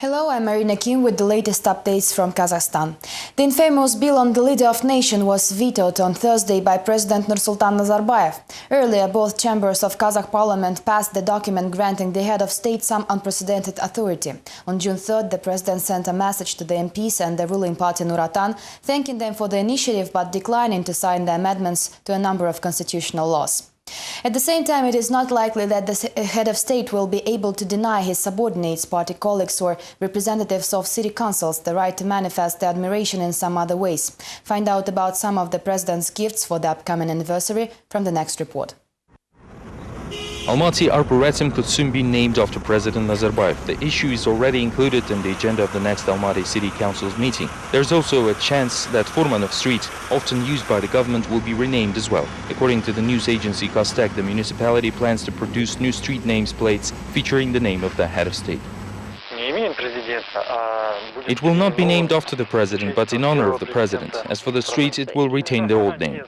Hello, I'm Marina Kim with the latest updates from Kazakhstan. The infamous bill on the leader of nation was vetoed on Thursday by President Nursultan Nazarbayev. Earlier, both chambers of Kazakh parliament passed the document granting the head of state some unprecedented authority. On June 3rd, the president sent a message to the MPs and the ruling party Nuratan, thanking them for the initiative but declining to sign the amendments to a number of constitutional laws. At the same time, it is not likely that the head of state will be able to deny his subordinates, party colleagues or representatives of city councils the right to manifest their admiration in some other ways. Find out about some of the president's gifts for the upcoming anniversary from the next report. Almaty Arboretum could soon be named after President Nazarbayev. The issue is already included in the agenda of the next Almaty City Council's meeting. There's also a chance that Furmanov Street, often used by the government, will be renamed as well. According to the news agency Kostek, the municipality plans to produce new street names plates featuring the name of the head of state. It will not be named after the president, but in honor of the president. As for the street, it will retain the old name.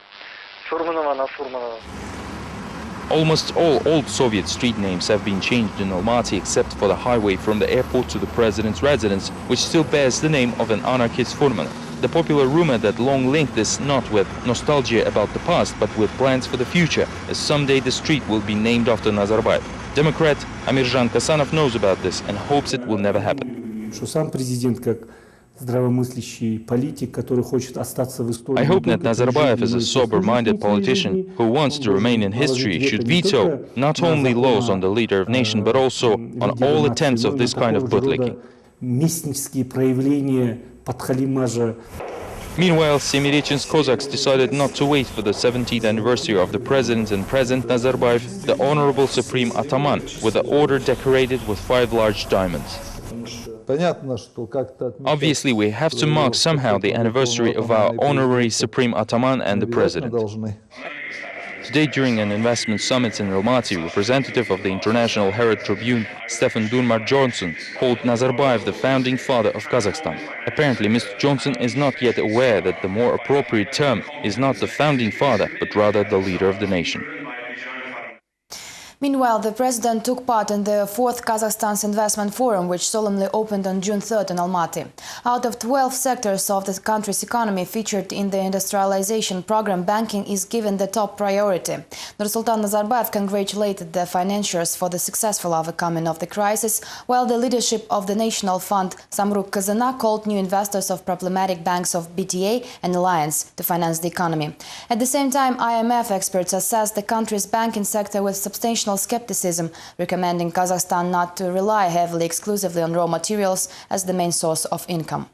Almost all old Soviet street names have been changed in Almaty except for the highway from the airport to the president's residence, which still bears the name of an anarchist Furmanov. The popular rumor that long linked this not with nostalgia about the past, but with plans for the future, as someday the street will be named after Nazarbayev. Democrat Amirjan Kasanov knows about this and hopes it will never happen. I hope that Nazarbayev, as a sober-minded politician who wants to remain in history, should veto not only laws on the leader of nation, but also on all attempts of this kind of bootlicking. Meanwhile, Semirechynsk Cossacks decided not to wait for the 70th anniversary of the president and President Nazarbayev, the Honorable Supreme Ataman, with the order decorated with 5 large diamonds. Obviously, we have to mark somehow the anniversary of our honorary Supreme Ataman and the President. Today, during an investment summit in Almaty, representative of the International Herald Tribune, Stefan Dunmar Johnson, called Nazarbayev the founding father of Kazakhstan. Apparently, Mr. Johnson is not yet aware that the more appropriate term is not the founding father, but rather the leader of the nation. Meanwhile, the president took part in the 4th Kazakhstan's Investment Forum, which solemnly opened on June 3rd in Almaty. Out of 12 sectors of the country's economy featured in the industrialization program, banking is given the top priority. Nursultan Nazarbayev congratulated the financiers for the successful overcoming of the crisis, while the leadership of the National Fund, Samruk Kazana, called new investors of problematic banks of BTA and Alliance to finance the economy. At the same time, IMF experts assessed the country's banking sector with substantial skepticism, recommending Kazakhstan not to rely heavily exclusively on raw materials as the main source of income.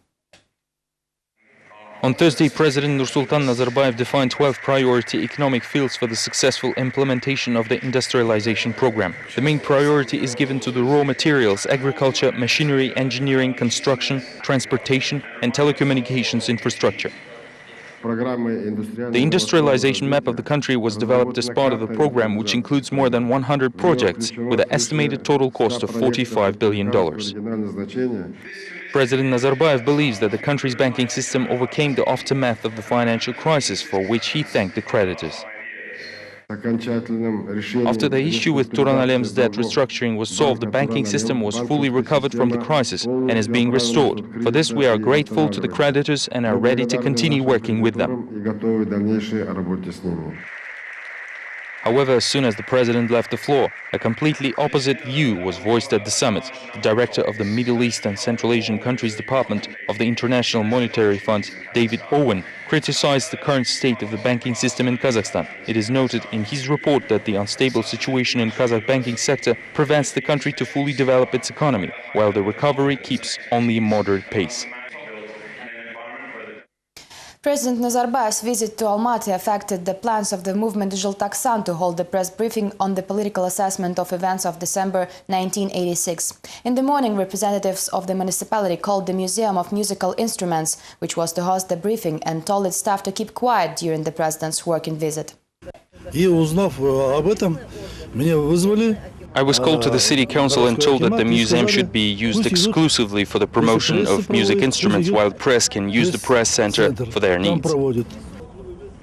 On Thursday, President Nursultan Nazarbayev defined 12 priority economic fields for the successful implementation of the industrialization program. The main priority is given to the raw materials, agriculture, machinery, engineering, construction, transportation, and telecommunications infrastructure. The industrialization map of the country was developed as part of the program, which includes more than 100 projects with an estimated total cost of $45 billion. President Nazarbayev believes that the country's banking system overcame the aftermath of the financial crisis, for which he thanked the creditors. After the issue with Turanalem's debt restructuring was solved, the banking system was fully recovered from the crisis and is being restored. For this, we are grateful to the creditors and are ready to continue working with them. However, as soon as the president left the floor, a completely opposite view was voiced at the summit. The director of the Middle East and Central Asian Countries Department of the International Monetary Fund, David Owen, criticized the current state of the banking system in Kazakhstan. It is noted in his report that the unstable situation in Kazakh banking sector prevents the country to fully develop its economy, while the recovery keeps only a moderate pace. President Nazarbayev's visit to Almaty affected the plans of the movement Zhiltaksan to hold a press briefing on the political assessment of events of December 1986. In the morning, representatives of the municipality called the Museum of Musical Instruments, which was to host the briefing, and told its staff to keep quiet during the president's working visit. I was called to the city council and told that the museum should be used exclusively for the promotion of music instruments, while press can use the press center for their needs.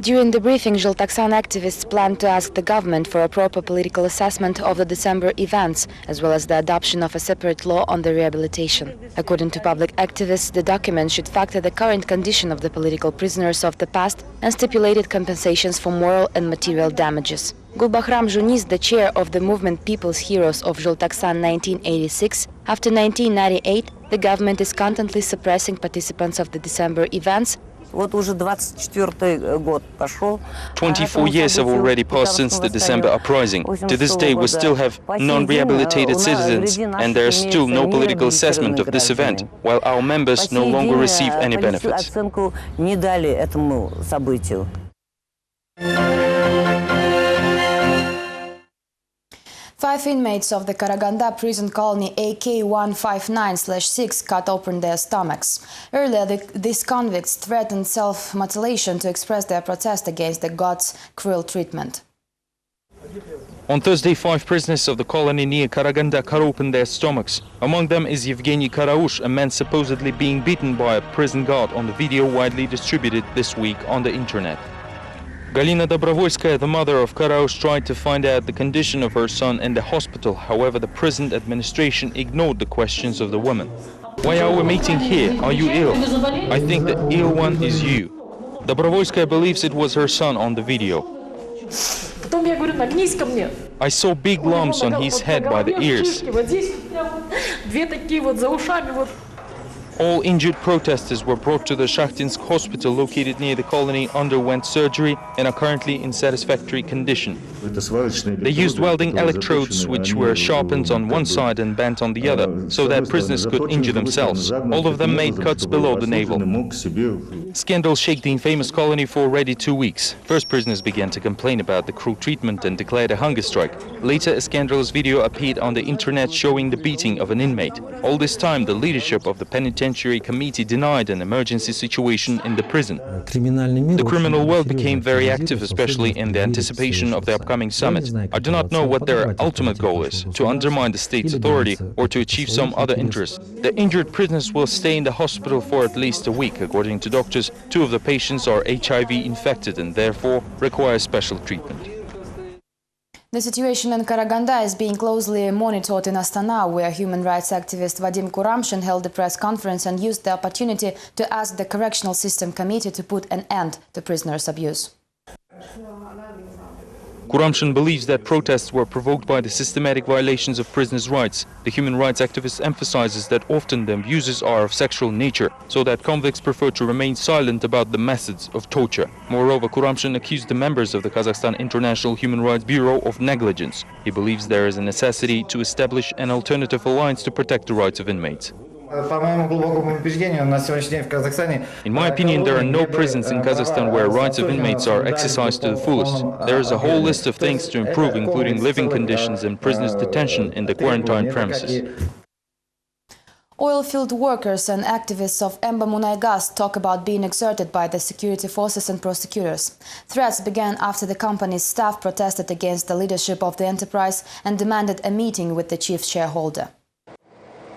During the briefing, Zhiltaksan activists plan to ask the government for a proper political assessment of the December events, as well as the adoption of a separate law on the rehabilitation. According to public activists, the document should factor the current condition of the political prisoners of the past and stipulated compensations for moral and material damages. Gulbahram Juniz, the chair of the movement People's Heroes of Zhiltaksan 1986, after 1998, the government is constantly suppressing participants of the December events. 24 years have already passed since the December uprising. To this day, we still have non-rehabilitated citizens, and there is still no political assessment of this event, while our members no longer receive any benefits. 5 inmates of the Karaganda prison colony AK-159/6 cut open their stomachs. Earlier, these convicts threatened self-mutilation to express their protest against the God's cruel treatment. On Thursday, 5 prisoners of the colony near Karaganda cut open their stomachs. Among them is Yevgeny Karaush, a man supposedly being beaten by a prison guard on the video widely distributed this week on the internet. Galina Dobrovolskaya, the mother of Karaush, tried to find out the condition of her son in the hospital. However, the prison administration ignored the questions of the woman. Why are we meeting here? Are you ill? I think the ill one is you. Dobrovolskaya believes it was her son on the video. I saw big lumps on his head by the ears. All injured protesters were brought to the Shakhtinsk hospital located near the colony, underwent surgery and are currently in satisfactory condition. They used welding electrodes which were sharpened on one side and bent on the other, so that prisoners could injure themselves. All of them made cuts below the navel. Scandal shook the infamous colony for already 2 weeks. First, prisoners began to complain about the cruel treatment and declared a hunger strike. Later, a scandalous video appeared on the internet showing the beating of an inmate. All this time, the leadership of the penitentiary committee denied an emergency situation in the prison. The criminal world became very active, especially in the anticipation of the upcoming summit. I do not know what their ultimate goal is, to undermine the state's authority or to achieve some other interest. The injured prisoners will stay in the hospital for at least a week. According to doctors, 2 of the patients are HIV infected and therefore require special treatment. The situation in Karaganda is being closely monitored in Astana, where human rights activist Vadim Kuramshin held a press conference and used the opportunity to ask the Correctional System Committee to put an end to prisoners' abuse. Kuramshin believes that protests were provoked by the systematic violations of prisoners' rights. The human rights activist emphasizes that often the abuses are of sexual nature, so that convicts prefer to remain silent about the methods of torture. Moreover, Kuramshin accused the members of the Kazakhstan International Human Rights Bureau of negligence. He believes there is a necessity to establish an alternative alliance to protect the rights of inmates. In my opinion, there are no prisons in Kazakhstan where rights of inmates are exercised to the fullest. There is a whole list of things to improve, including living conditions and prisoners' detention in the quarantine premises. Oil-field workers and activists of Emba-Munaygas talk about being exerted by the security forces and prosecutors. Threats began after the company's staff protested against the leadership of the enterprise and demanded a meeting with the chief shareholder.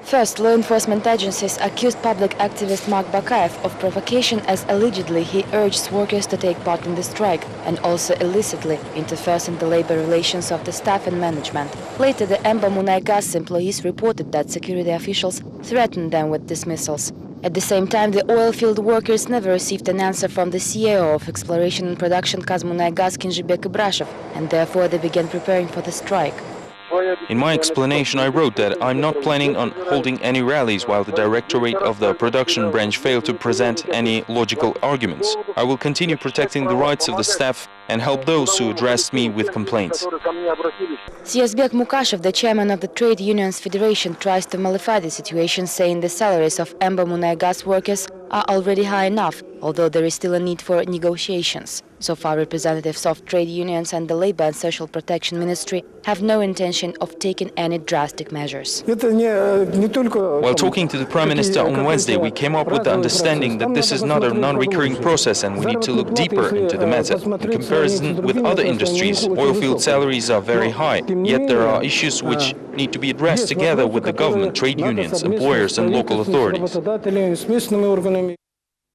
First, law enforcement agencies accused public activist Mark Bakayev of provocation as allegedly he urged workers to take part in the strike and also illicitly interferes in the labor relations of the staff and management. Later, the Emba-Munaygas employees reported that security officials threatened them with dismissals. At the same time, the oil field workers never received an answer from the CEO of Exploration and Production Kazmunaygas Kinzhibek Ibrashov, and therefore they began preparing for the strike. In my explanation, I wrote that I'm not planning on holding any rallies while the directorate of the production branch failed to present any logical arguments. I will continue protecting the rights of the staff and help those who addressed me with complaints. Siazbek Mukashev, the chairman of the Trade Unions Federation, tries to mollify the situation, saying the salaries of Emba-Munaygas workers are already high enough, although there is still a need for negotiations. So far, representatives of trade unions and the Labor and Social Protection Ministry have no intention of taking any drastic measures. While talking to the Prime Minister on Wednesday, we came up with the understanding that this is not a non-recurring process and we need to look deeper into the matter. In comparison with other industries, oilfield salaries are very high, yet there are issues which need to be addressed together with the government, trade unions, employers and local authorities.